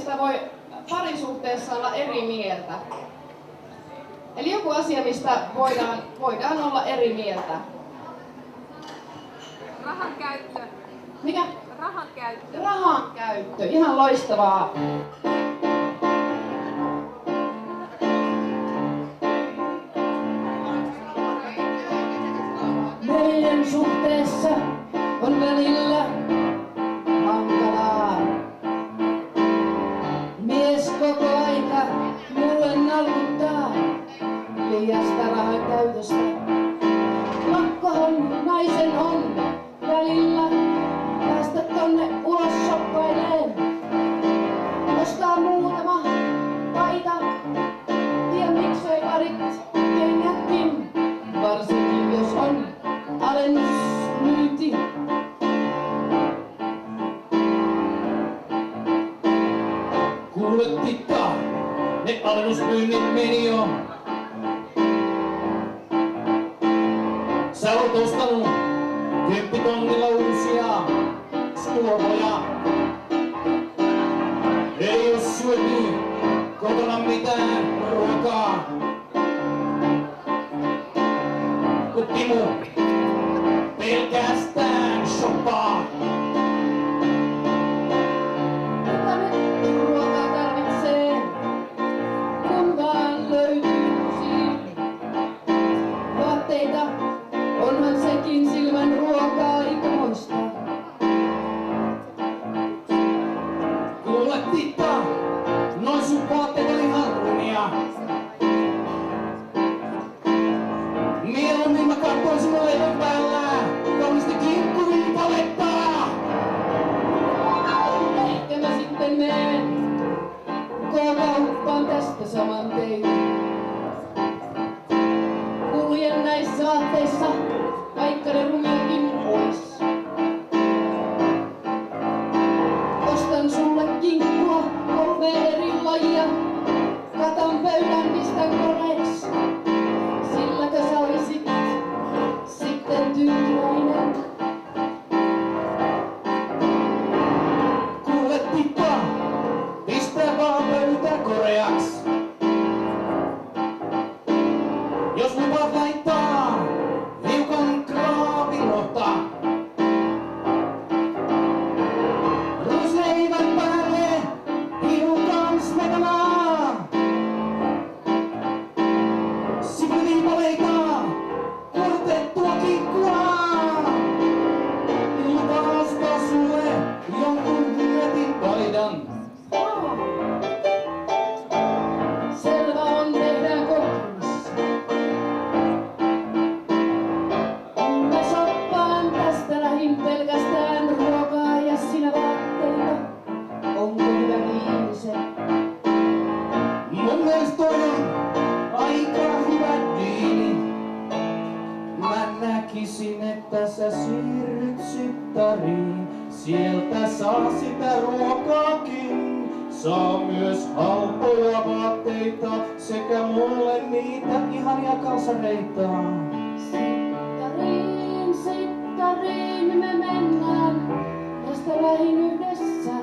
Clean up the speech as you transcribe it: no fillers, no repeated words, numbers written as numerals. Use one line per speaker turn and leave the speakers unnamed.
mistä voi parisuhteessa olla eri mieltä. Eli joku asia, mistä voidaan olla eri mieltä.
Rahan käyttö.
Mikä?
Rahan käyttö.
Rahan käyttö. Ihan loistavaa. Meidän suhteessa on välillä hankalaa. Mies koko aika mulle nalkuttaa liiasta rahan käytöstä. Lakkohan naisen on välillä päästä tonne ulos shoppaileen. Ostaa muutama paita, tien miksei parit kengätkin, varsinkin jos on alennusmyynti.
Kuule Titta, ne alennusmyynnit meni jo. Sä oot ostanut 10 000 uusia suovoja. Ei oo syöty kotona mitään ruokaa. Kun Timo pelkästään shoppaa.
Kuka nyt ruokaa tarvitsee, kun vaan löytyy siinä vaatteita? Onhan sekin silmän ruokaa ikuista.
Kuule Titta, noin sun vaatteet on ihan rumia. Mieluummin mä kattoisin leivän päällä kaunista kinkkuviipaletta.
Ehkä mä sitten meen K-kauppaan tästä saman tein. Kuljen näissä vaatteissa, vaikka ne rumiakin pois. Ostan sulle kinkkua, 3 eri lajia. Katan pöydän, pistän koneeksi. Silläkö sä olisit sitten tyytyväinen?
Kuule Titta, pistää vaan pöytä koreaks. Jos lupaat laittaa hiukan kraavilohta. Ruisleivän päälle hiukan smetanaa. Sipuliviipaleita, kuortettua kinkkua. Lupaan ostaa sulle jonkun netin paidan.
Selvä on, tehdään kompromissi. Mä shoppaan tästä lähin pelkästään ruokaa ja sinä vaatteita. Onko hyvä niin se?
Mun mielestä toi on aika hyvä diili. Mä näkisin, että sä siirryt syttariin. Sieltä saa sitä ruokaakin. Saa myös halpoja vaatteita sekä mulle niitä ihania kalsareita.
Sittariin me mennään tästä lähin yhdessä.